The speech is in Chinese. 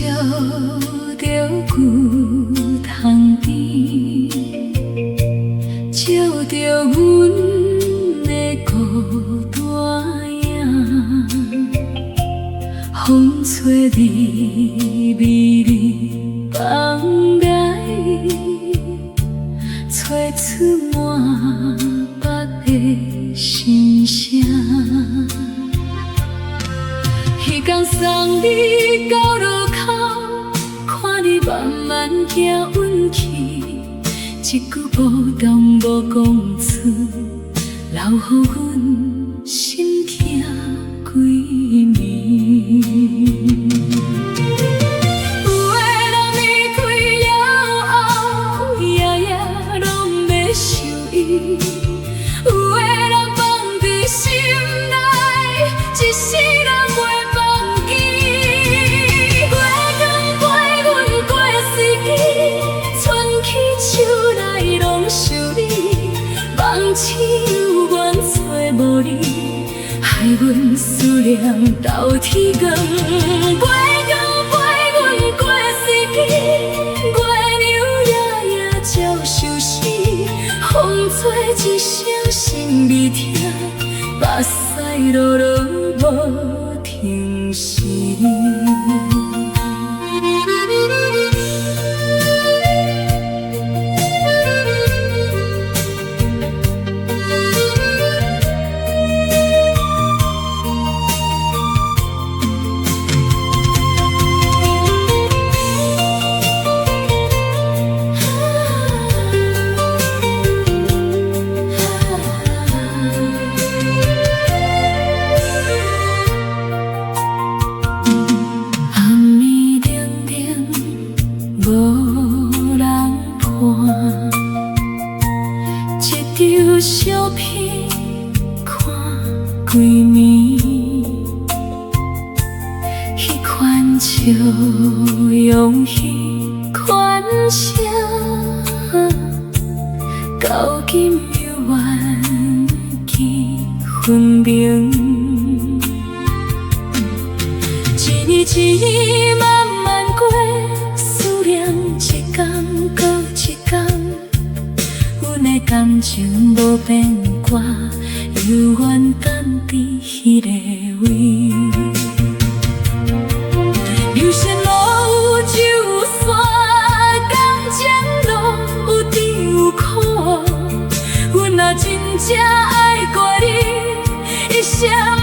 烧着旧窗边，照着阮的孤单影，风吹你美丽房内，吹出满北的心声。彼天送你到路口，看你慢慢行运气，一句无动无讲出，留予阮心痛几暝。有的人离开了后，夜夜拢要想伊；有的人放伫心内，一世人袂忘记。月光陪阮过四季，春去秋来拢想你，梦醒有缘找无你，害阮思念到天光。月光陪阮过四季，月亮夜夜照相思，风吹一声心未疼，目屎落落无停息。无人伴，一张相片看几暝，迄款笑容，迄款声，到今犹原记分明。一年一年慢慢过，思念一天过一天，阮的感情无变卦，犹原等伫迄个位。有线路就有山，感情路有甜有苦，阮若真正爱过你，一生。